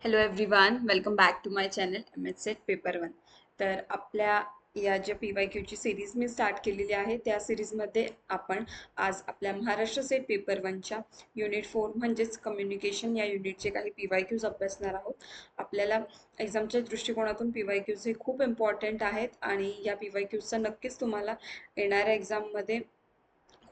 Hello everyone, welcome back to my channel MH SET paper one. तर आपल्या या ज्या PYQची सिरीज मी स्टार्ट केलेली आहे त्या सिरीजमध्ये आपण आज आपल्या महाराष्ट्र सेट पेपर वनच्या युनिट 4 म्हणजेच कम्युनिकेशन या युनिटचे काही PYQs अभ्यासणार आहोत. आपल्याला एक्झामच्या दृष्टिकोनातून PYQs हे खूप इम्पॉर्टंट आहेत आणि या PYQचा नक्कीच तुम्हाला येणाऱ्या एक्झाममध्ये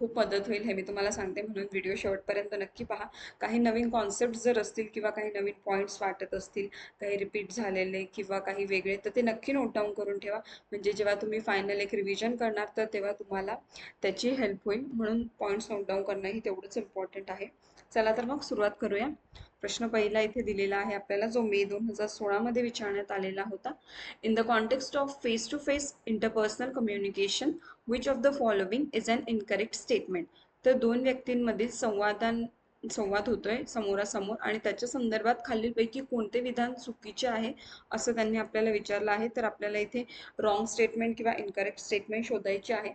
खूप मदत होईल हे मी तुम्हाला सांगते, म्हणून व्हिडिओ शेवटपर्यंत नक्की पहा. काही नवीन कॉन्सेप्ट जर असतील किंवा काही नवीन पॉईंट्स वाटत असतील, काही रिपीट झालेले किंवा काही वेगळे, तर ते नक्की नोट डाऊन करून ठेवा. म्हणजे जेव्हा तुम्ही फायनल एक रिव्हिजन करणार तर तेव्हा तुम्हाला त्याची हेल्प होईल. म्हणून पॉईंट्स नोट डाऊन करणं ही तेवढंच इम्पॉर्टंट आहे. चला तर मग सुरुवात करूया. प्रश्न पहिला इथे दिलेला आहे आपल्याला, जो मे 2016 मध्ये विचारण्यात आलेला होता. In the context of face to face interpersonal communication which of the following is an incorrect statement. तर दोन व्यक्तींमधील संवाद होतोय समोरासमोर आणि त्याच्या संदर्भात खालीलपैकी कोणते विधान चुकीचे आहे असं त्यांनी आपल्याला विचारलं आहे. तर आपल्याला इथे रॉंग स्टेटमेंट किंवा इनकरेक्ट स्टेटमेंट शोधायचे आहे.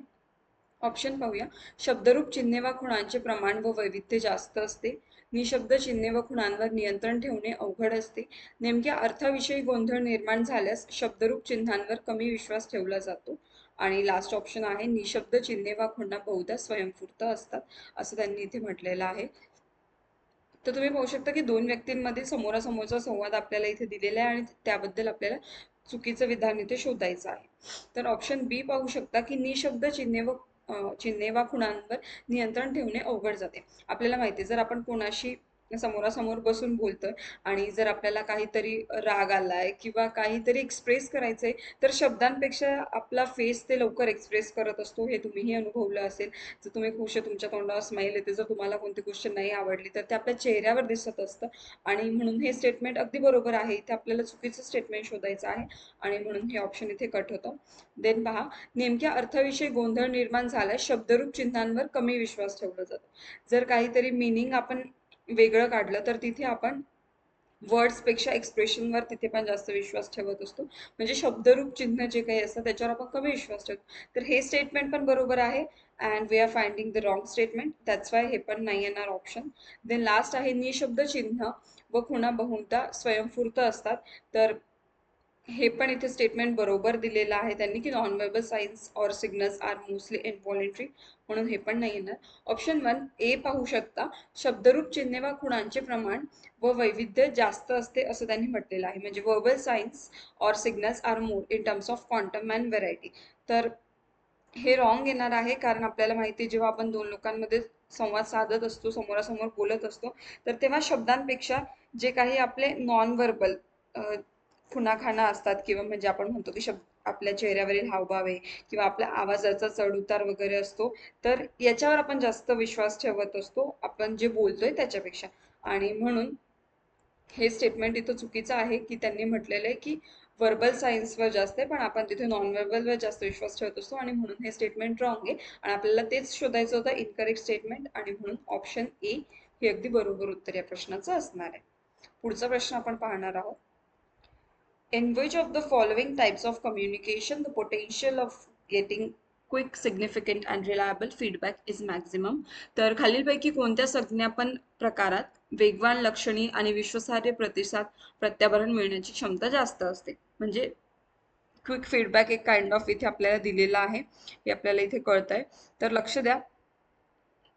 ऑप्शन पाहूया. शब्दरूप चिन्हे व खुणांचे प्रमाण व वैविध्य जास्त असते. निशब्द चिन्हे व खुणांवर नियंत्रण ठेवणे अवघड असते. नेमक्या अर्थाविषयी गोंधळ निर्माण झाल्यास शब्दरूप चिन्हांवर कमी विश्वास ठेवला जातो. आणि लास्ट ऑप्शन आहे, निशब्द चिन्हे व खुणा बहुधा स्वयंस्फूर्त असतात असं त्यांनी इथे म्हटलेलं आहे. तर तुम्ही पाहू शकता की दोन व्यक्तींमध्ये समोरासमोरचा संवाद आपल्याला इथे दिलेला आहे आणि त्याबद्दल आपल्याला चुकीचं विधान इथे शोधायचं आहे. तर ऑप्शन बी पाहू शकता की निशब्द चिन्हे वा खुणांवर नियंत्रण ठेवणे अवघड जाते. आपल्याला माहिती आहे, जर आपण कोणाशी समोरासमोर बसून बोलतोय आणि जर आपल्याला काहीतरी राग आलाय किंवा काहीतरी एक्सप्रेस करायचंय, तर शब्दांपेक्षा आपला फेस ते लवकर एक्सप्रेस करत असतो. हे तुम्हीही अनुभवलं असेल. जर तुम्ही खुश आहे, तुमच्या तोंडावर स्माईल येते, जर तुम्हाला कोणती गोष्ट नाही आवडली तर ते आपल्या चेहऱ्यावर दिसत असतं. आणि म्हणून हे स्टेटमेंट अगदी बरोबर आहे. इथे आपल्याला चुकीचं स्टेटमेंट शोधायचं आहे आणि म्हणून हे ऑप्शन इथे कट होतं. देन पहा, नेमक्या अर्थाविषयी गोंधळ निर्माण झाल्यास शब्दरूप चिन्हांवर कमी विश्वास ठेवला जातो. जर काहीतरी मिनिंग आपण वेगळं काढलं तर तिथे आपण वर्ड्सपेक्षा एक्सप्रेशनवर तिथे पण जास्त विश्वास ठेवत असतो. म्हणजे शब्दरूप चिन्ह जे काही असतं त्याच्यावर आपण कमी विश्वास ठेवतो. तर हे स्टेटमेंट पण बरोबर आहे and we are finding the wrong statement. That's why हे पण नाही येणार ऑप्शन. देन लास्ट आहे, निशब्द चिन्ह व खुणा बहुधा स्वयंस्फूर्त असतात. तर हे पण इथे स्टेटमेंट बरोबर दिलेलं आहे त्यांनी की नॉन वर्बल साइन्स और सिग्नल्स आर मोस्टली इनव्हॉलेंटरी, म्हणून हे पण नाही येणार. ऑप्शन 1 ए पाहू शकता, शब्दरूप चिन्हे वा खुणांचे प्रमाण व वैविध्य जास्त असते असं त्यांनी म्हटलेलं आहे. म्हणजे वर्बल साइन्स और signals are more in terms of quantum and variety. तर हे रॉंग येणार आहे, कारण आपल्याला माहिती आहे जेव्हा आपण दोन लोकांमध्ये संवाद साधत असतो, समोरासमोर बोलत असतो, तर तेव्हा शब्दांपेक्षा जे काही आपले नॉन व्हर्बल खुणाखाणा असतात किंवा म्हणजे आपण म्हणतो की आपल्या चेहऱ्यावरील हावभाव आहे किंवा आपल्या आवाजाचा चढ उतार वगैरे असतो, तर याच्यावर आपण जास्त विश्वास ठेवत असतो आपण जे बोलतोय त्याच्यापेक्षा. आणि म्हणून हे स्टेटमेंट इथं चुकीचं आहे की त्यांनी म्हटलेलं आहे की व्हर्बल सायन्सवर जास्त आहे पण आपण तिथे नॉन व्हर्बलवर जास्त विश्वास ठेवत असतो, आणि म्हणून हे स्टेटमेंट रॉंग आहे आणि आपल्याला तेच शोधायचं होतं, इनकरेक्ट स्टेटमेंट. आणि म्हणून ऑप्शन ए हे अगदी बरोबर उत्तर या प्रश्नाचं असणार आहे. पुढचा प्रश्न आपण पाहणार आहोत. In which of the following types of communication the potential of getting quick, significant and reliable feedback is maximum? तर खालीलपैकी कोणत्या संज्ञापन प्रकारात वेगवान, लक्षणीय आणि विश्वासार्ह प्रतिसाद प्रत्याभरण मिळण्याची क्षमता जास्त असते? म्हणजे क्विक फीडबॅक एक काइंड ऑफ इथे आपल्याला दिलेला आहे, हे आपल्याला इथे कळतंय. तर लक्ष द्या.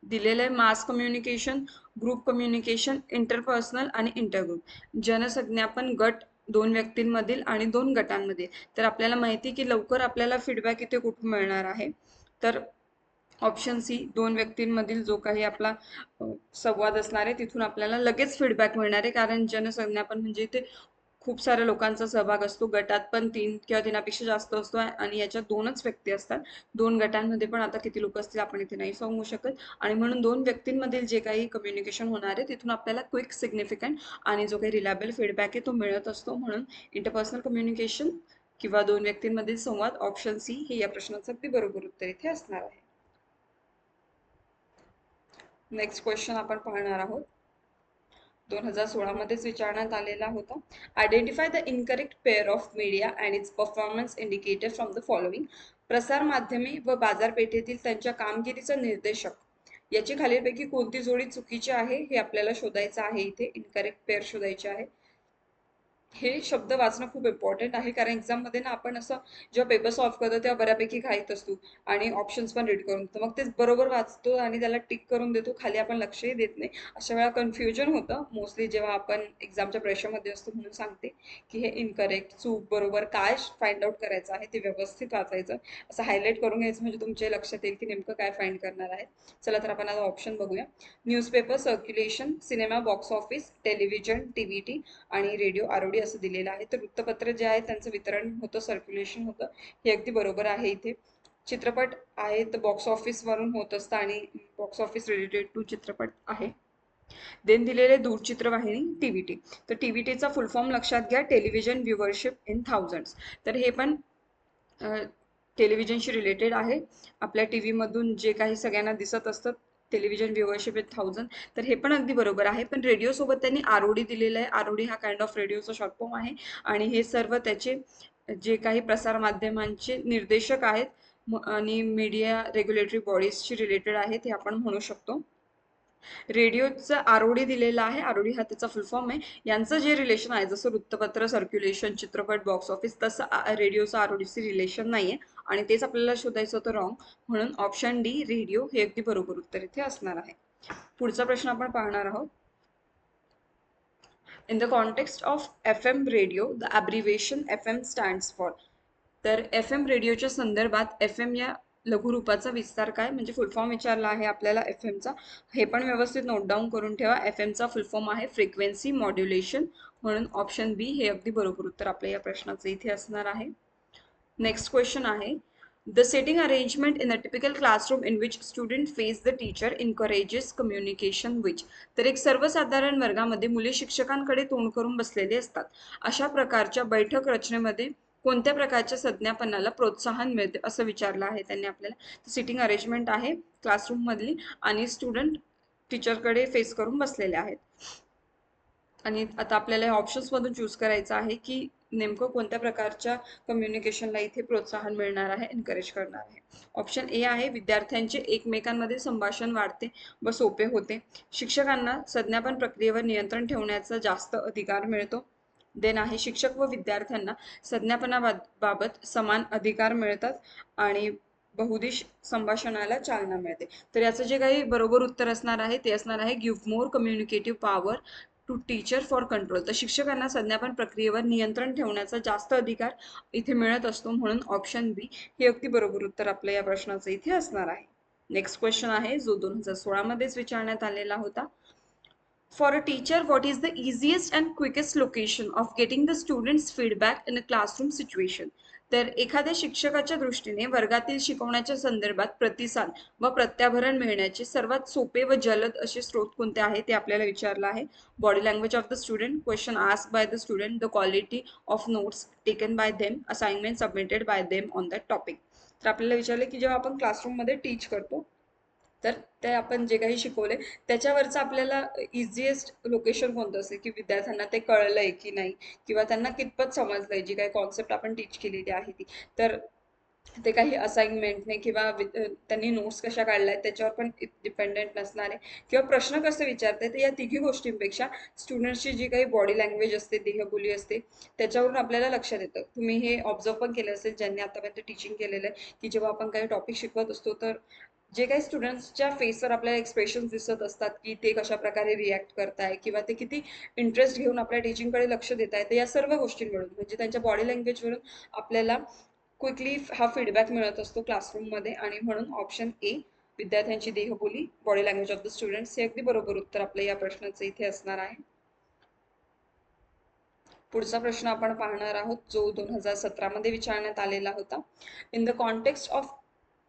दिलेलं आहे mass communication, group communication, interpersonal आणि इंटरग्रुप. जनसंज्ञापन गट दोन व्यक्तींमधील आणि दोन गटांमध्ये. तर आपल्याला माहिती की लवकर आपल्याला फीडबॅक इथे कुठून मिळणार आहे, तर ऑप्शन सी, दोन व्यक्तींमधील जो काही आपला संवाद असणार आहे तिथून आपल्याला लगेच फीडबॅक मिळणार आहे. कारण जनसंज्ञापन म्हणजे इथे खूप साऱ्या लोकांचा सहभाग असतो, गटात पण 3 किंवा 3पेक्षा जास्त असतो आणि याच्यात दोनच व्यक्ती असतात. दोन गटांमध्ये पण आता किती लोक असतील आपण इथे नाही सांगू शकत. आणि म्हणून दोन व्यक्तींमधील जे काही कम्युनिकेशन होणार आहे तिथून आपल्याला क्विक, सिग्निफिकंट आणि जो काही रिलायबल फीडबॅक आहे तो मिळत असतो. म्हणून इंटरपर्सनल कम्युनिकेशन किंवा दोन व्यक्तींमधील संवाद, ऑप्शन सी हे या प्रश्नाचं अगदी बरोबर उत्तर इथे असणार आहे. नेक्स्ट क्वेश्चन आपण पाहणार आहोत. 2016 मध्येच विचारण्यात आलेला होता. Identify the incorrect pair of media and it's performance indicator from the following. प्रसार माध्यमे व बाजारपेठेतील त्यांच्या कामगिरीचा निर्देशक याची खालीलपैकी कोणती जोडी चुकीची आहे हे आपल्याला शोधायचं आहे. इथे इनकरेक्ट पेअर शोधायचे आहे. हे शब्द वाचणं खूप इम्पॉर्टंट आहे, कारण एक्झाममध्ये ना आपण असं जेव्हा पेपर सॉल्व्ह करतो तेव्हा बऱ्यापैकी घाईत असतो आणि ऑप्शन्स पण रीड करून तर मग ते बरोबर वाचतो आणि त्याला टिक करून देतो, खाली आपण लक्षही देत नाही. अशा वेळा कन्फ्युजन होतं मोस्टली जेव्हा आपण एक्झामच्या प्रेशरमध्ये असतो. म्हणून सांगते की हे इनकरेक्ट, चूक, बरोबर काय फाइंड आउट करायचं आहे ते व्यवस्थित वाचायचं, असं हायलाईट करून घ्यायचं, म्हणजे तुमच्या लक्षात येईल की नेमकं काय फाइंड करणार आहे. चला तर आपण आता ऑप्शन बघूया. Newspaper circulation, cinema box office, television TV आणि रेडिओ आरओडी असं दिलेलं आहे. तर वृत्तपत्र जे आहे त्यांचं वितरण होतं, सर्क्युलेशन होतं, हे अगदी बरोबर आहे इथे. चित्रपट आहे तर बॉक्स ऑफिस वरून होत असतं आणि बॉक्स ऑफिस रिलेटेड टू चित्रपट आहे. देन दिलेले दूरचित्रवाहिनी टीव्हीटी. तर टीव्हीटीचा फुल फॉर्म लक्षात घ्या, टेलिव्हिजन व्ह्युअरशिप इन थाउजंड्स. तर हे पण टेलिव्हिजनशी रिलेटेड आहे. आपल्या टीव्ही मधून जे काही सगळ्यांना दिसत असतं, टेलिव्हिजन व्ह्युअरशिप इन थाउजंड, तर हे पण अगदी बरोबर आहे. पण रेडिओ सोबत त्यांनी आरओडी दिलेलं आहे. आरओडी हा काइंड ऑफ रेडिओचा शॉर्ट फॉर्म आहे आणि हे सर्व त्याचे जे काही प्रसार माध्यमांचे निर्देशक आहेत आणि मीडिया रेग्युलेटरी बॉडीजशी रिलेटेड आहेत हे आपण म्हणू शकतो. रेडिओचा आरओडी दिलेला आहे, आरओडी हा त्याचा फुल फॉर्म आहे. यांचं जे रिलेशन आहे, जसं वृत्तपत्र, सर्क्युलेशन, चित्रपट, बॉक्स ऑफिस, तसं रेडिओचं आरओडीचे रिलेशन नाहीये आणि तेच आपल्याला शोधायचं होतं रॉंग. म्हणून ऑप्शन डी रेडिओ हे अगदी बरोबर उत्तर इथे असणार आहे. पुढचा प्रश्न आपण पाहणार आहोत. In the context of F M radio the abbreviation F M stands for. तर एफ एम रेडिओच्या संदर्भात एफ एम या लघुरूपाचा विस्तार काय, म्हणजे फुल फॉर्म विचारला आहे आपल्याला एफ एमचा. हे पण व्यवस्थित नोट डाऊन करून ठेवा. एफ एमचा फुल फॉर्म आहे फ्रिक्वेन्सी मॉड्युलेशन. म्हणून ऑप्शन बी हे अगदी बरोबर उत्तर आपल्या या प्रश्नाचं इथे असणार आहे. नेक्स्ट क्वेश्चन आहे. The seating arrangement in a typical classroom in which student face the teacher encourages communication which. तर एक सर्वसाधारण वर्गामध्ये मुले शिक्षकांकडे तोंड करून बसलेले असतात. अशा प्रकारच्या बैठक रचनेमध्ये कोणत्या प्रकारच्या संज्ञापनाला प्रोत्साहन मिळते असं विचारलं आहे त्यांनी आपल्याला. सिटिंग अरेंजमेंट आहे क्लासरूम मधली आणि स्टुडंट टीचरकडे फेस करून बसलेले आहेत. आणि आता आपल्याला ऑप्शन्स मधून चूज करायचं आहे की नेमकं कोणत्या प्रकारच्या कम्युनिकेशनला इथे प्रोत्साहन मिळणार आहे, एनकरेज करणार आहे. ऑप्शन ए आहे विद्यार्थ्यांचे एकमेकांमध्ये संभाषण वाढते व सोपे होते. शिक्षकांना संज्ञापन प्रक्रियेवर नियंत्रण ठेवण्याचा जास्त अधिकार मिळतो. देन आहे शिक्षक व विद्यार्थ्यांना संज्ञापनाबाबत समान अधिकार मिळतात आणि बहुदिश संभाषणाला चालना मिळते. तर याचं जे काही बरोबर उत्तर असणार आहे ते असणार आहे give more communicative power to teacher for control. तर शिक्षकांना संज्ञापन प्रक्रियेवर नियंत्रण ठेवण्याचा जास्त अधिकार इथे मिळत असतो. म्हणून ऑप्शन बी हे अगदी बरोबर उत्तर आपल्या या प्रश्नाचं इथे असणार आहे. नेक्स्ट क्वेश्चन आहे जो 2016 मध्येच विचारण्यात आलेला होता. For a teacher, what is the easiest and quickest location of getting the students' feedback in a classroom situation? तर एखाद्या शिक्षकाच्या दृष्टीने वर्गातील शिकवण्याच्या संदर्भात प्रतिसाद व प्रत्याभरण मिळण्याचे सर्वात सोपे व जलद असे स्रोत कोणते आहे ते आपल्याला विचारलं आहे. Body language of the student, question asked by the student, the quality of notes taken by them, assignment submitted by them on that topic. तर आपल्याला विचारलं की जेव्हा आपण क्लासरूममध्ये टीच करतो तर ते आपण जे काही शिकवले त्याच्यावरचं आपल्याला इझिएस्ट लोकेशन कोणतं असेल की विद्यार्थ्यांना ते कळलंय की नाही किंवा त्यांना कितपत समजलंय जी काही कॉन्सेप्ट आपण टीच केलेली आहे ती. तर ते काही असाइनमेंटने किंवा त्यांनी नोट्स कशा काढल्यात त्याच्यावर पण डिपेंडेंट नसणार आहे किंवा प्रश्न कसे विचारते. तर या तिघी गोष्टींपेक्षा स्टुडंट्सची जी काही बॉडी लँग्वेज असते, देहबोली असते, त्याच्यावरून आपल्याला लक्षात येतं. तुम्ही हे ऑब्झर्व पण केलं असेल ज्यांनी आतापर्यंत टीचिंग केलेलं आहे की जेव्हा आपण काही टॉपिक शिकवत असतो तर जे काही स्टुडंट्सच्या फेसवर आपल्याला एक्सप्रेशन दिसत असतात की ते कशा प्रकारे रिॲक्ट करताय किंवा ते किती इंटरेस्ट घेऊन आपल्या टीचिंगकडे लक्ष देत आहे, तर या सर्व गोष्टींवरून म्हणजे त्यांच्या बॉडी लँग्वेजवरून आपल्याला क्विकली हा फीडबॅक मिळत असतो क्लासरूममध्ये. आणि म्हणून ऑप्शन ए विद्यार्थ्यांची देहबोली, body language of the students हे अगदी बरोबर उत्तर आपल्या या प्रश्नाचं इथे असणार आहे. पुढचा प्रश्न आपण पाहणार आहोत जो 2017 मध्ये विचारण्यात आलेला होता. In the context of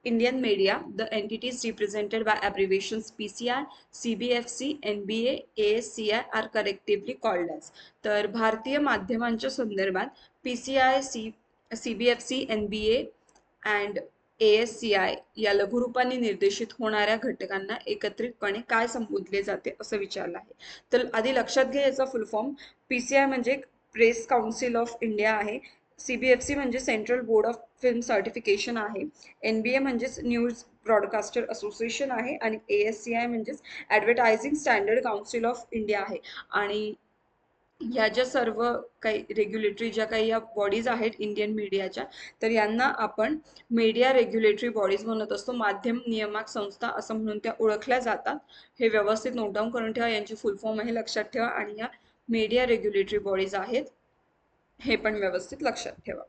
Indian media, the entities represented by abbreviations PCI, CBFC, NBA, ASCI are collectively called as. तर भारतीय माध्यमांच्या संदर्भात PCI, CBFC, NBA and ASCI या लघुरूपाने निर्देशित होणाऱ्या घटकांना एकत्रितपणे काय संबोधले जाते असं विचारलं आहे. तर आधी लक्षात घ्या याचा फुल फॉर्म. PCI म्हणजे प्रेस काउन्सिल ऑफ इंडिया आहे. CBFC म्हणजे central board of film certification आहे. NBA म्हणजेच न्यूज ब्रॉडकास्टर असोसिएशन आहे आणि ASCI म्हणजेच advertising standard council of India आहे. आणि ह्या ज्या सर्व काही रेग्युलेटरी ज्या काही या बॉडीज आहेत इंडियन मीडियाच्या, तर यांना आपण मीडिया रेग्युलेटरी बॉडीज म्हणत असतो. माध्यम नियामक संस्था असं म्हणून त्या ओळखल्या जातात. हे व्यवस्थित नोट डाऊन करून ठेवा. यांची फुल फॉर्म आहे लक्षात ठेवा. आणि या मीडिया रेग्युलेटरी बॉडीज आहेत हे पण व्यवस्थित लक्षात ठेवा.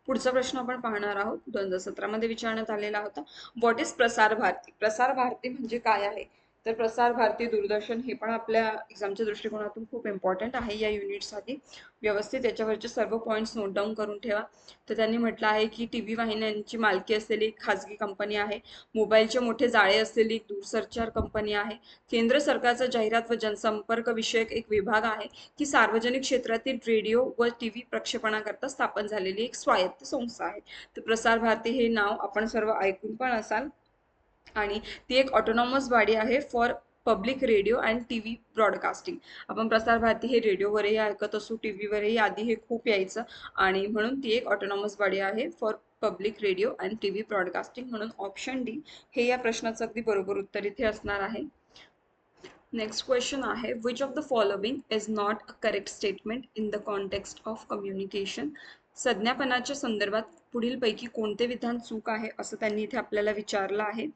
पुढचा प्रश्न आपण पाहणार आहोत. 2017 मध्ये विचारण्यात आलेला होता. What is Prasar Bharati? प्रसार भारती म्हणजे काय आहे? तर प्रसार भारती, दूरदर्शन हे पण आपल्या एक्झामच्या दृष्टिकोनातून खूप इम्पॉर्टंट आहे या युनिटसाठी. व्यवस्थित याच्यावरचे सर्व पॉईंट्स नोट डाऊन करून ठेवा. तर त्यांनी म्हटलं आहे की टीव्ही वाहिन्यांची मालकी असलेली एक खाजगी कंपनी आहे. मोबाईलचे मोठे जाळे असलेली एक दूरसंचार कंपनी आहे. केंद्र सरकारचा जाहिरात व जनसंपर्क विषयक एक विभाग आहे. की सार्वजनिक क्षेत्रातील रेडिओ व टीव्ही प्रक्षेपणाकरता स्थापन झालेली एक स्वायत्त संस्था आहे. तर प्रसार भारती हे नाव आपण सर्व ऐकून पण असाल. आणि ती एक ऑटोनॉमस बॉडी आहे for public radio and TV broadcasting. आपण प्रसार भारती हे रेडिओवरही ऐकत असू, टीव्हीवरही आधी हे खूप यायचं. आणि म्हणून ती एक ऑटोनॉमस बॉडी आहे for public radio and TV broadcasting. म्हणून ऑप्शन डी हे या प्रश्नाचं अगदी बरोबर उत्तर इथे असणार आहे. नेक्स्ट क्वेश्चन आहे, which of the following is not a correct statement in the context of communication? संज्ञापनाच्या संदर्भात पुढीलपैकी कोणते विधान चूक आहे असं त्यांनी इथे आपल्याला विचारलं आहे.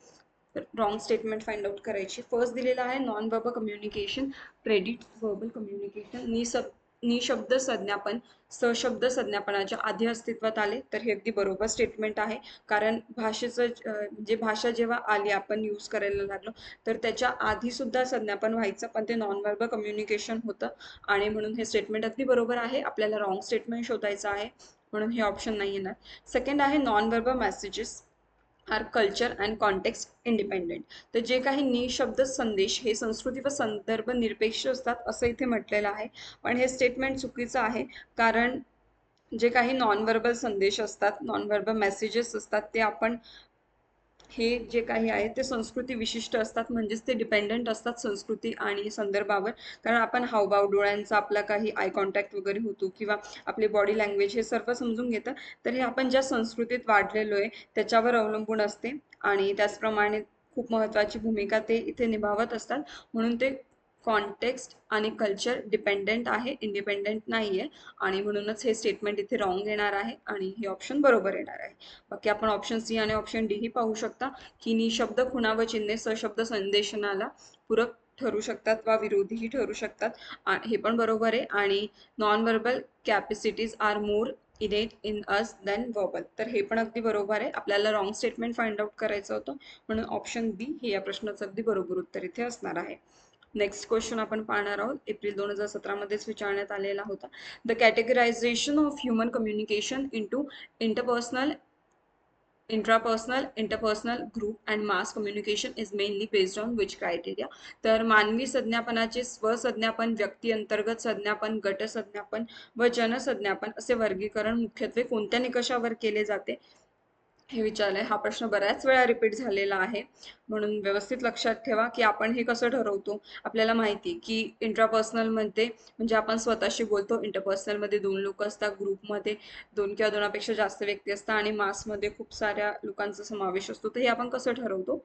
रॉंग स्टेटमेंट फाइंड आउट करायची. फर्स्ट दिलेला आहे non verbal communication credit verbal communication. निशब्द संज्ञापन सशब्द संज्ञापनाच्या आधी अस्तित्वात आले, तर हे अगदी बरोबर स्टेटमेंट आहे. कारण भाषेचं म्हणजे भाषा जेव्हा आली आपण यूज करायला लागलो, तर त्याच्या आधी सुद्धा संज्ञापन व्हायचं, पण ते नॉन वर्बल कम्युनिकेशन होतं. आणि म्हणून हे स्टेटमेंट अगदी बरोबर आहे. आपल्याला रॉंग स्टेटमेंट शोधायचं आहे, म्हणून हे ऑप्शन नाही येणार. सेकंड आहे non verbal messages our culture and context independent. तर जे काही निशब्द संदेश हे संस्कृती व संदर्भ निरपेक्ष असतात असं इथे म्हटलेलं आहे. पण हे स्टेटमेंट चुकीचं आहे. कारण जे काही नॉन वर्बल संदेश असतात, नॉन वर्बल मेसेजेस असतात, ते आपण हे जे काही आहे ते संस्कृती विशिष्ट असतात. म्हणजेच ते डिपेंडंट असतात संस्कृती आणि संदर्भावर. कारण आपण हावभाव, डोळ्यांचा आपला काही आय कॉन्टॅक्ट वगैरे होतो किंवा आपली बॉडी लँग्वेज हे सर्व समजून घेतं. तर हे आपण ज्या संस्कृतीत वाढलेलो आहे त्याच्यावर अवलंबून असते. आणि त्याचप्रमाणे खूप महत्त्वाची भूमिका ते इथे निभावत असतात. म्हणून ते कॉन्टेक्स्ट आणि कल्चर डिपेंडेंट आहे, इंडिपेंडेंट नाही आहे. आणि म्हणूनच हे स्टेटमेंट इथे रॉंग येणार आहे आणि हे ऑप्शन बरोबर येणार आहे. बाकी आपण ऑप्शन सी आणि ऑप्शन डी ही पाहू शकता की निशब्द खुणा व चिन्हे सशब्द संदेशनाला पूरक ठरू शकतात वा विरोधीही ठरू शकतात. हे पण बरोबर आहे. आणि non verbal capacities are more इनेट in us than verbal. तर हे पण अगदी बरोबर आहे. आपल्याला रॉंग स्टेटमेंट फाइंड आउट करायचं होतं, म्हणून ऑप्शन बी हे या प्रश्नाचं अगदी बरोबर उत्तर इथे असणार आहे. नेक्स्ट क्वेश्चन आपण पाहणार आहोत. एप्रिल 2017 मध्येच विचारण्यात आलेला होता. The categorisation of human communication into interpersonal, intrapersonal, interpersonal, group and mass communication is mainly based on which criteria? तर मानवी संज्ञापनाचे स्वसंज्ञापन, व्यक्ती अंतर्गत संज्ञापन, गट संज्ञापन व जनसंज्ञापन असे वर्गीकरण मुख्यत्वे कोणत्या निकषावर केले जाते हे विचारलंय. हा प्रश्न बऱ्याच वेळा रिपीट झालेला आहे, म्हणून व्यवस्थित लक्षात ठेवा की आपण हे कसं ठरवतो. आपल्याला माहिती की इंट्रापर्सनल मध्ये म्हणजे आपण स्वतःशी बोलतो, इंटरपर्सनल मध्ये दोन लोक असतात, ग्रुपमध्ये दोन किंवा दोनापेक्षा जास्त व्यक्ती असतात आणि मासमध्ये खूप साऱ्या लोकांचा समावेश असतो. तर हे आपण कसं ठरवतो?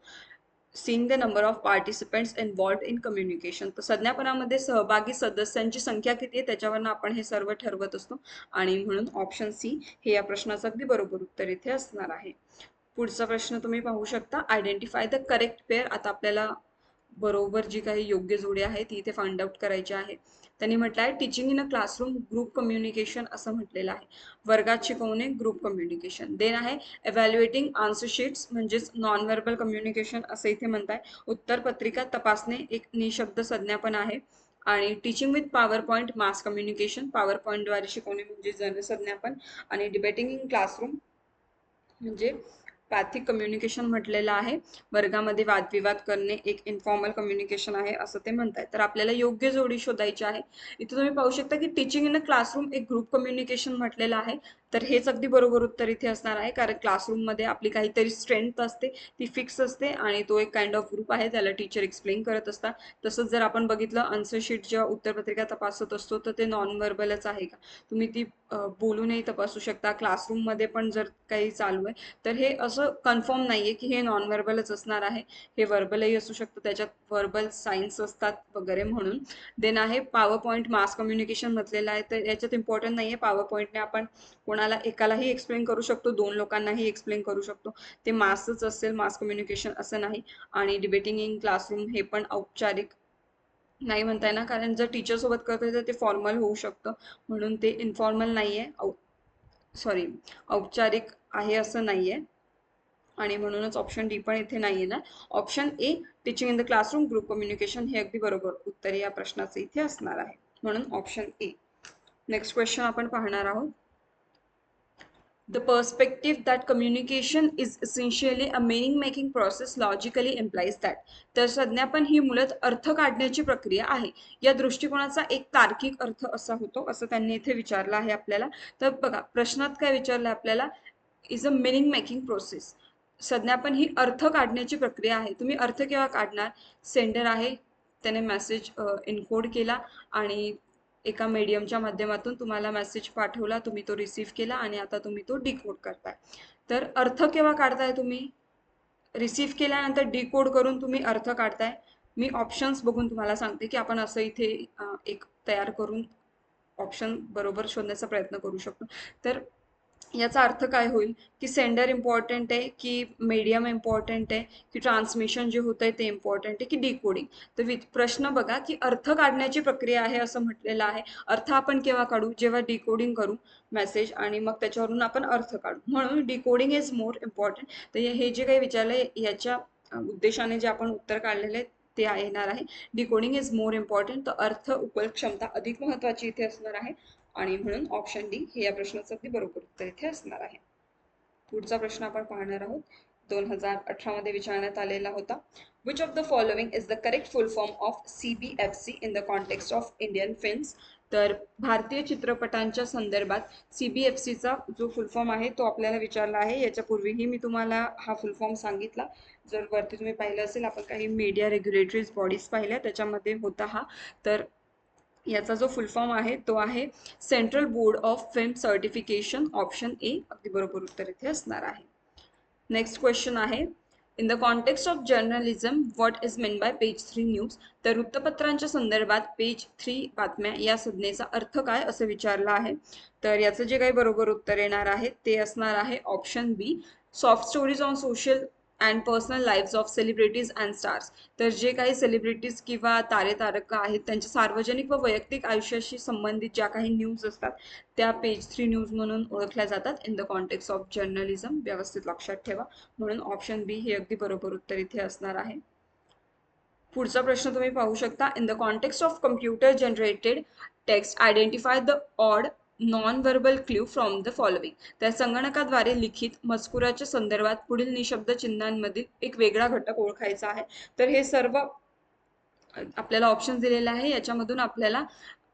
Seeing the number of participants involved in communication. तर संज्ञापनामध्ये सहभागी सदस्यांची संख्या किती आहे त्याच्यावरनं आपण हे सर्व ठरवत असतो. आणि म्हणून ऑप्शन सी हे या प्रश्नाचं अगदी बरोबर उत्तर इथे असणार आहे. पुढचा प्रश्न तुम्ही पाहू शकता. Identify the correct pair. आता आपल्याला बरोबर जी काही योग्य जोडी आहे ती इथे फाइंड आउट करायची आहे. त्यांनी म्हटलं आहे teaching in a classroom group communication असं म्हटलेलं आहे. वर्गात शिकवणे ग्रुप कम्युनिकेशन. देन आहे एव्हॅल्युएटिंग आन्सर शीट्स म्हणजेच नॉन व्हर्बल कम्युनिकेशन असं इथे म्हणताय. उत्तरपत्रिका तपासणे एक निशब्द संज्ञापन आहे. आणि teaching with power point mass communication, power पॉईंटद्वारे शिकवणे म्हणजे जनसंज्ञापन. आणि डिबेटिंग इन क्लासरूम म्हणजे पॅथिक कम्युनिकेशन म्हटलेलं आहे. वर्गामध्ये वादविवाद करणे एक इन्फॉर्मल कम्युनिकेशन आहे असं ते म्हणतात. तर आपल्याला योग्य जोडी शोधायची आहे. इथे तुम्ही पाहू शकता की टीचिंग इन अ क्लासरूम एक ग्रुप कम्युनिकेशन म्हटलेलं आहे. तर हेच अगदी बरोबर उत्तर इथे असणार आहे, कारण क्लासरूममध्ये आपली काहीतरी स्ट्रेंथ असते, ती फिक्स असते आणि तो एक काइंड ऑफ ग्रुप आहे, त्याला टीचर एक्सप्लेन करत असतात. तसंच जर आपण बघितलं आन्सर शीट जेव्हा उत्तरपत्रिका तपासत असतो तर ते नॉन व्हर्बलच आहे का, तुम्ही ती बोलूनही तपासू शकता. क्लासरूममध्ये पण जर काही चालू आहे तर हे असं कन्फर्म नाही आहे की हे नॉन व्हर्बलच असणार आहे, हे व्हर्बलही असू शकतं, त्याच्यात व्हर्बल सायन्स असतात वगैरे. म्हणून देन आहे पॉवर पॉईंट मास कम्युनिकेशन म्हटलेलं आहे, तर याच्यात इम्पॉर्टंट नाही आहे. पॉवर पॉईंटने आपण कोणाला एकालाही एक्सप्लेन करू शकतो, दोन लोकांनाही एक्सप्लेन करू शकतो, ते मासच असेल, मास कम्युनिकेशन असं नाही. आणि डिबेटिंग इन क्लासरूम हे पण औपचारिक नाही म्हणता येणार, कारण जर टीचर सोबत करतोय तर ते फॉर्मल होऊ शकतं, म्हणून ते इनफॉर्मल नाही आहे, सॉरी औपचारिक आहे असं नाही आहे. आणि म्हणूनच ऑप्शन डी पण इथे नाही येणार. Option A teaching in the classroom group communication हे अगदी बरोबर उत्तर या प्रश्नाचे इथे असणार आहे, म्हणून ऑप्शन ए. नेक्स्ट क्वेश्चन आपण पाहणार आहोत. The perspective that communication is essentially a meaning-making process logically implies that. तर संज्ञापन ही मूलत अर्थ काढण्याची प्रक्रिया आहे, या दृष्टिकोनाचा एक तार्किक अर्थ असा होतो, असं त्यांनी इथे विचारलं आहे आपल्याला. तर बघा प्रश्नात काय विचारलं आपल्याला, is a meaning making process. संज्ञापन ही अर्थ काढण्याची प्रक्रिया आहे. तुम्ही अर्थ केव्हा काढणार, सेंडर आहे, त्याने मेसेज इनकोड केला आणि एका मीडियमच्या माध्यमातून तुम्हाला मेसेज पाठवला, तुम्ही तो रिसीव्ह केला आणि आता तुम्ही तो डिकोड करताय. तर अर्थ केव्हा काढताय तुम्ही, रिसीव्ह केल्यानंतर डिकोड करून तुम्ही अर्थ काढताय. मी ऑप्शन्स बघून तुम्हाला सांगते की आपण असं इथे एक तयार करून ऑप्शन बरोबर शोधण्याचा प्रयत्न करू शकतो. तर याचा अर्थ काय होईल की सेंडर इम्पॉर्टंट आहे की मीडियम इम्पॉर्टंट आहे की ट्रान्समिशन जे होत आहे ते इम्पॉर्टंट आहे की डिकोडिंग. तर प्रश्न बघा की अर्थ काढण्याची प्रक्रिया आहे असं म्हटलेलं आहे. अर्थ आपण केव्हा काढू, जेव्हा डिकोडिंग करू मेसेज आणि मग त्याच्यावरून आपण अर्थ काढू, म्हणून डिकोडिंग इज मोर इम्पॉर्टंट. तर हे जे काही विचारलंय याच्या उद्देशाने जे आपण उत्तर काढलेले ते येणार आहे डिकोडिंग इज मोर इम्पॉर्टंट. तर अर्थ उपल क्षमता अधिक महत्वाची इथे असणार आहे आणि म्हणून ऑप्शन डी हे या प्रश्नाचं अगदी बरोबर उत्तर इथे असणार आहे. पुढचा प्रश्न आपण पाहणार आहोत. 2018 मध्ये विचारण्यात आलेला होता. Which of the following is the correct full form of CBFC in the context of Indian films. तर भारतीय चित्रपटांच्या संदर्भात CBFCचा जो फुल फॉर्म आहे तो आपल्याला विचारला आहे. याच्यापूर्वीही मी तुम्हाला हा फुल फॉर्म सांगितला, जर वरती तुम्ही पाहिलं असेल, आपण काही मीडिया रेग्युलेटरीज बॉडीज पाहिल्या, त्याच्यामध्ये होता हा. तर याचा जो फुल फॉर्म आहे तो आहे central board of film certification. Option A अगदी बरोबर उत्तर इथे असणार आहे. नेक्स्ट क्वेश्चन आहे, in the context of journalism what is main bye page 3 news. तर वृत्तपत्रांच्या संदर्भात पेज 3 बातम्या या संज्ञेचा अर्थ काय असं विचारलं आहे. तर याचं जे काही बरोबर उत्तर येणार आहे ते असणार आहे option B, soft stories on social and personal lives of celebrities and stars. तर जे काही सेलिब्रिटीज किंवा तारे तारक आहेत त्यांच्या सार्वजनिक व वैयक्तिक आयुष्याशी संबंधित ज्या काही न्यूज असतात त्या पेज 3 न्यूज म्हणून ओळखल्या जातात in the context of journalism. व्यवस्थित लक्षात ठेवा, म्हणून ऑप्शन बी हे अगदी बरोबर उत्तर इथे असणार आहे. पुढचा प्रश्न तुम्ही पाहू शकता, in the context of computer generated text identify the odd non verbal clue from the following. त्या संगणकाद्वारे लिखित मजकुराच्या संदर्भात पुढील निशब्द चिन्हांमधील एक वेगळा घटक ओळखायचा आहे. तर हे सर्व आपल्याला ऑप्शन दिलेले आहे, याच्यामधून आपल्याला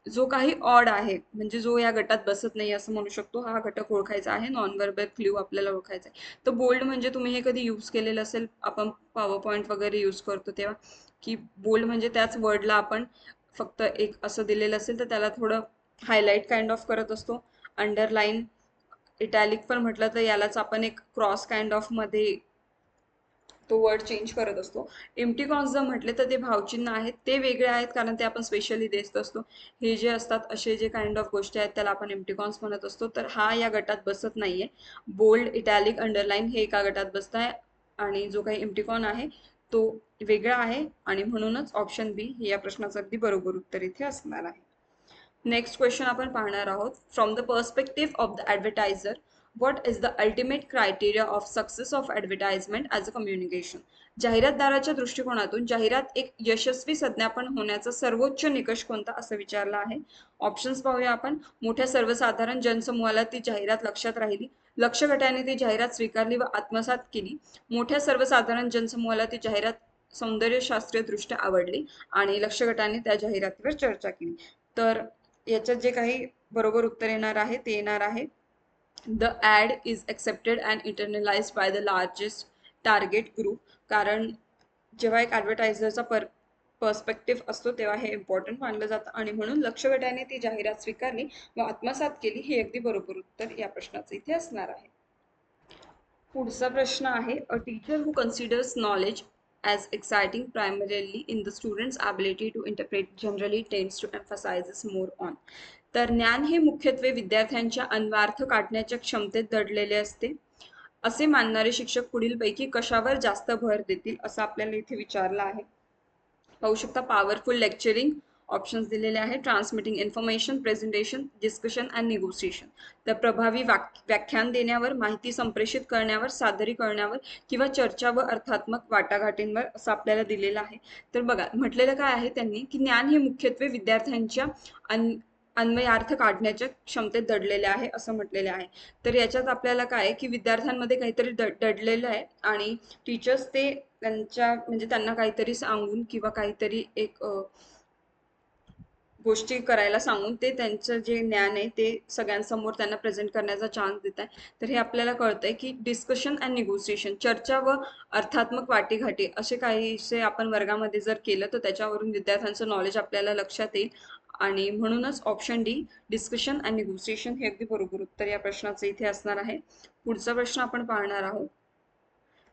जो काही ऑड आहे म्हणजे जो या गटात बसत नाही असं म्हणू शकतो, हा घटक ओळखायचा आहे. नॉन व्हर्बल क्ल्यू आपल्याला ओळखायचा आहे. तर बोल्ड म्हणजे तुम्ही हे कधी यूज केलेलं असेल, आपण पॉवर पॉईंट वगैरे यूज करतो तेव्हा, की बोल्ड म्हणजे त्याच वर्डला आपण फक्त एक असं दिलेलं असेल तर त्याला थोडं हायलाइट काइंड ऑफ करत असतो. अंडरलाईन, इटॅलिक पण म्हटलं तर यालाच आपण एक क्रॉस काइंड ऑफ मध्ये तो वर्ड चेंज करत असतो. इमोटिकॉन्स जर म्हटले तर ते भावचिन्ह आहेत, ते वेगळे आहेत कारण ते आपण स्पेशली देत असतो. हे जे असतात असे जे काइंड ऑफ गोष्टी आहेत त्याला आपण इमोटिकॉन्स म्हणत असतो, तर हा या गटात बसत नाहीये. बोल्ड, इटॅलिक, अंडरलाईन हे एका गटात बसत आहे आणि जो काही इमोटिकॉन आहे तो वेगळा आहे आणि म्हणूनच ऑप्शन बी हे या प्रश्नाचं अगदी बरोबर उत्तर इथे असणार आहे. नेक्स्ट क्वेश्चन आपण पाहणार आहोत, from the perspective of the advertiser what is the ultimate criteria of success of advertisement as a communication. जाहिरातदाराच्या दृष्टिकोनातून जाहिरात एक यशस्वी संज्ञापन होण्याचा सर्वोच्च निकष कोणता असं विचारलं आहे. ऑप्शन्स पाहूया आपण. मोठ्या सर्वसाधारण जनसमूहाला ती जाहिरात लक्षात राहिली, लक्ष गटाने ती जाहिरात स्वीकारली व आत्मसात केली, मोठ्या सर्वसाधारण जनसमूहाला ती जाहिरात सौंदर्यशास्त्रीय दृष्ट्या आवडली आणि लक्ष गटाने त्या जाहिरातीवर चर्चा केली. तर याच्यात जे काही बरोबर उत्तर येणार आहे ते येणार आहे the add is accepted and internalised by the largest target group. कारण जेव्हा एक ॲडव्हर्टायझरचा पर्स्पेक्टिव्ह असतो तेव्हा हे इम्पॉर्टंट मानलं जातं आणि म्हणून लक्ष गटाने ती जाहिरात स्वीकारली व आत्मसात केली. हे अगदी बरोबर उत्तर या प्रश्नाचं इथे असणार आहे. पुढचा प्रश्न आहे, a teacher who considers knowledge as exciting primarily in the students ability to interpret generally tends to emphasizes more on. तर ज्ञान हे मुख्यत्वे विद्यार्थ्यांच्या अन्वार्थ काढण्याच्या क्षमतेत दडलेले असते असे मानणारे शिक्षक पुढीलपैकी कशावर जास्त भर देतील असं आपल्याला इथे विचारलं आहे. पाहू शकता, पॉवरफुल लेक्चरिंग ऑप्शन्स दिलेले आहेत, transmitting information, presentation, discussion and negotiation. तर प्रभावी व्याख्यान देण्यावर, माहिती संप्रेषित करण्यावर, सादरीकरणावर किंवा चर्चा व अर्थात्मक वाटाघाटींवर असं आपल्याला दिलेलं आहे. तर बघा म्हटलेलं काय आहे त्यांनी की ज्ञान हे मुख्यत्वे विद्यार्थ्यांच्या अन्वयार्थ काढण्याच्या क्षमतेत दडलेले आहे असं म्हटलेले आहे. तर याच्यात आपल्याला काय की विद्यार्थ्यांमध्ये काहीतरी दडलेलं आहे आणि टीचर्स ते त्यांच्या म्हणजे त्यांना काहीतरी सांगून किंवा काहीतरी एक गोष्टी करायला सांगून ते त्यांचं जे ज्ञान आहे ते सगळ्यांसमोर त्यांना प्रेझेंट करण्याचा चान्स देत आहे. तर हे आपल्याला कळतंय की डिस्कशन अँड निगोसिएशन, चर्चा व अर्थात्मक वाटीघाटी असे काहीसे आपण वर्गामध्ये जर केलं तर त्याच्यावरून विद्यार्थ्यांचं नॉलेज आपल्याला लक्षात येईल आणि म्हणूनच option D discussion and negotiation हे अगदी बरोबर उत्तर या प्रश्नाचं इथे असणार आहे. पुढचा प्रश्न आपण पाहणार आहोत.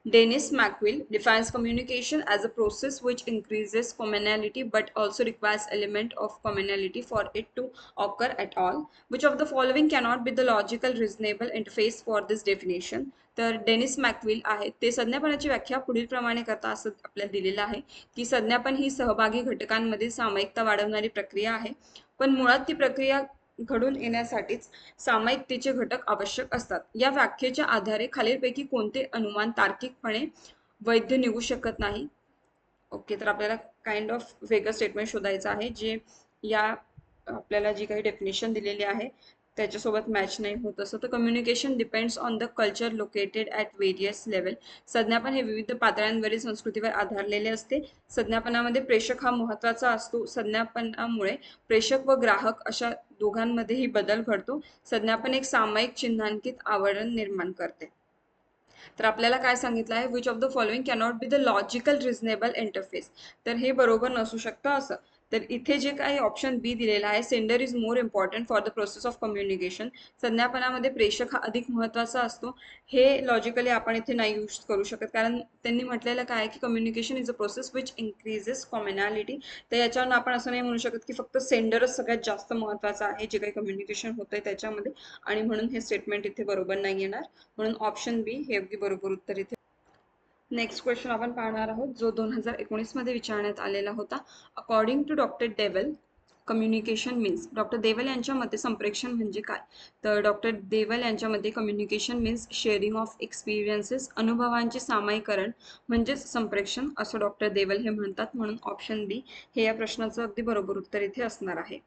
Dennis McQuill defines communication as a process which increases commonality but also requires element of commonality for it to occur at all. Which of the following cannot be the logical reasonable interface for this definition? तर Denis मॅकविल आहेत ते संज्ञापनाची व्याख्या पुढील प्रमाणे करता असं आपल्याला दिलेलं आहे की संज्ञापन ही सहभागी घटकांमध्ये सामायिकता वाढवणारी प्रक्रिया आहे, पण मुळात ती प्रक्रिया घडून येण्यासाठीच सामायिकतेचे घटक आवश्यक असतात. या व्याख्येच्या आधारे खालीलपैकी कोणते अनुमान तार्किकपणे वैध निघू शकत नाही? ओके, तर आपल्याला काइंड ऑफ वेगळं स्टेटमेंट शोधायचं आहे जे या आपल्याला जी काही डेफिनेशन दिलेली आहे त्याच्यासोबत मॅच नाही होत असं. तर communication depends on the culture located at various level. संज्ञापन हे विविध पातळ्यांवरील संस्कृतीवर आधारलेले असते. संज्ञापनामध्ये प्रेषक हा महत्त्वाचा असतो. संज्ञापनामुळे प्रेषक व ग्राहक अशा दोघांमध्येही बदल घडतो. संज्ञापन एक सामायिक चिन्हांकित आवरण निर्माण करते. तर आपल्याला काय सांगितलं आहे, which of the following cannot be the logical reasonable interface. तर हे बरोबर नसू शकतं असं. तर इथे जे काही ऑप्शन बी दिलेला आहे, sender is more important for the process of communication. संज्ञापनामध्ये प्रेषक हा अधिक महत्त्वाचा असतो. हे लॉजिकली आपण इथे नाही यूज करू शकत कारण त्यांनी म्हटलेलं काय की communication is a process which increases commonality. तर याच्यावरून आपण असं नाही म्हणू शकत की फक्त सेंडरच सगळ्यात जास्त महत्त्वाचा आहे जे काही कम्युनिकेशन होतंय त्याच्यामध्ये, आणि म्हणून हे स्टेटमेंट इथे बरोबर नाही येणार. म्हणून ऑप्शन बी हे अगदी बरोबर उत्तर इथे. नेक्स्ट क्वेश्चन आपण पाहणार आहोत जो 2019 मध्ये विचारण्यात आलेला होता. According to doctor Deval, communication means. Doctor Deval यांच्या मते संप्रेषण म्हणजे काय? तर डॉक्टर देवल यांच्या मते communication means sharing of experiences, अनुभवांचे सामायिकरण म्हणजेच संप्रेषण असं डॉक्टर देवल हे म्हणतात. म्हणून ऑप्शन बी हे या प्रश्नाचं अगदी बरोबर उत्तर इथे असणार आहे.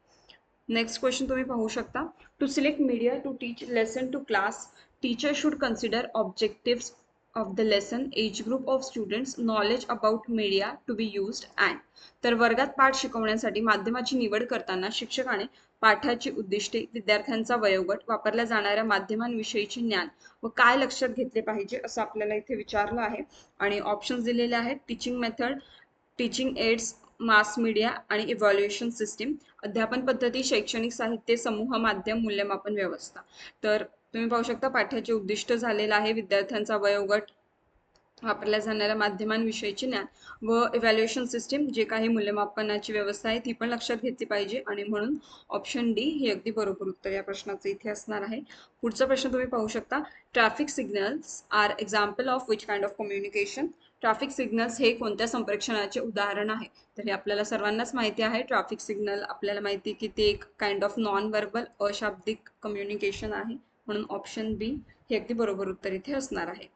नेक्स्ट क्वेश्चन तुम्ही पाहू शकता. To select media to teach lesson to class, teacher should consider objectives of the lesson, age group of students, knowledge about media to be used and. तर वर्गात पाठ शिकवण्यासाठी माध्यमाची निवड करताना शिक्षकाने पाठाची उद्दिष्टे, विद्यार्थ्यांचा वयोगट, वापरल्या जाणाऱ्या माध्यमांविषयीचे ज्ञान व काय लक्षात घेतले पाहिजे असं आपल्याला इथे विचारलं आहे. आणि ऑप्शन्स दिलेले आहेत, teaching method, teaching aids, mass media आणि इव्हॅल्युएशन सिस्टीम, अध्यापन पद्धती, शैक्षणिक साहित्य, समूह माध्यम, मूल्यमापन व्यवस्था. तर तुम्ही पाहू शकता पाठाचे उद्दिष्ट झालेलं आहे विद्यार्थ्यांचा वयोगट, वापरल्या जाणाऱ्या माध्यमांविषयीचे ज्ञान व इव्हॅल्युएशन सिस्टीम, जे काही मूल्यमापनाची व्यवस्था आहे ती पण लक्षात घेतली पाहिजे, आणि म्हणून ऑप्शन डी हे अगदी बरोबर उत्तर या प्रश्नाचं इथे असणार आहे. पुढचा प्रश्न तुम्ही पाहू शकता. Traffic signals are example of which kind of communication. Traffic signals हे कोणत्या संप्रेषणाचे उदाहरण आहे? तर हे आपल्याला सर्वांनाच माहिती आहे. ट्रॅफिक सिग्नल आपल्याला माहिती की ते एक काइंड ऑफ नॉन व्हर्बल अशाब्दिक कम्युनिकेशन आहे. म्हणून ऑप्शन बी हे अगदी बरोबर उत्तर इथे असणार आहे.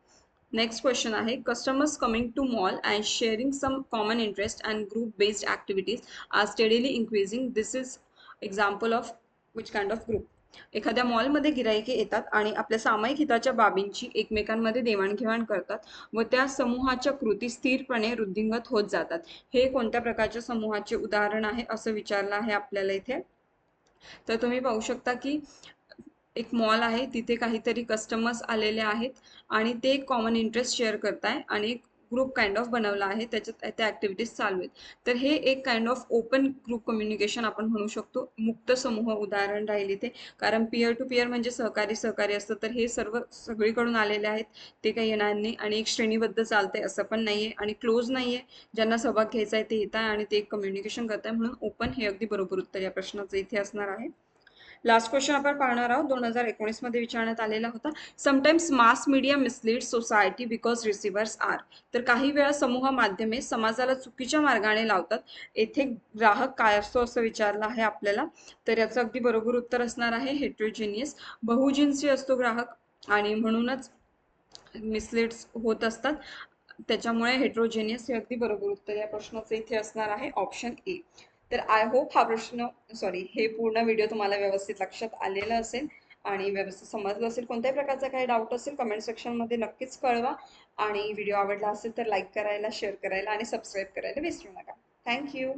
नेक्स्ट क्वेश्चन आहे, customers coming to mall and sharing some common interest and group based activities are steadily increasing. This is example of which kind of group. एखाद्या मॉलमध्ये गिराईके येतात आणि आपल्या सामायिक हिताच्या बाबींची एकमेकांमध्ये देवाणघेवाण करतात व त्या समूहाच्या कृती स्थिरपणे वृद्धिंगत होत जातात. हे कोणत्या प्रकारच्या समूहाचे उदाहरण आहे असं विचारलं आहे आपल्याला इथे. तर तुम्ही पाहू शकता की एक मॉल आहे, तिथे काहीतरी कस्टमर्स आलेले आहेत आणि ते कॉमन इंटरेस्ट शेअर करताय आणि एक ग्रुप काइंड ऑफ बनवला आहे, त्याच्यात त्या ऍक्टिव्हिटीज चालू आहेत. तर हे एक kind of open group communication आपण म्हणू शकतो. मुक्त समूह उदाहरण राहील इथे, कारण पिअर टू पिअर म्हणजे सहकारी सहकारी असतं, तर हे सर्व सगळीकडून आलेले आहेत, ते काही येणार नाही आणि एक श्रेणीबद्ध चालतंय असं पण नाहीये आणि क्लोज नाहीये. ज्यांना सहभाग घ्यायचा आहे ते येत आहे आणि ते एक कम्युनिकेशन करताय, म्हणून ओपन हे अगदी बरोबर उत्तर या प्रश्नाचं इथे असणार आहे. लास्ट क्वेश्चन आपण पाहणार आहोत, 2019 मध्ये विचारण्यात आलेला होता. Sometimes mass media mislead society because receivers are. तर काही वेळा समूह माध्यमे समाजाला चुकीच्या मार्गाने लावतात, येथे ग्राहक काय असतो असं विचारलं आहे आपल्याला. तर याचं अगदी बरोबर उत्तर असणार आहे हेट्रोजिनियस, बहुजिन्सी असतो ग्राहक आणि म्हणूनच मिसलीड्स होत असतात. त्याच्यामुळे हेट्रोजेनियस हे अगदी बरोबर उत्तर या प्रश्नाचं इथे असणार आहे, ऑप्शन ए. तर आय होप हा प्रश्न हे पूर्ण व्हिडिओ तुम्हाला व्यवस्थित लक्षात आलेला असेल आणि व्यवस्थित समजलं असेल. कोणत्याही प्रकारचा काही डाऊट असेल कमेंट सेक्शनमध्ये नक्कीच कळवा आणि व्हिडिओ आवडला असेल तर लाईक करायला, शेअर करायला आणि सबस्क्राईब करायला विसरू नका. थँक्यू.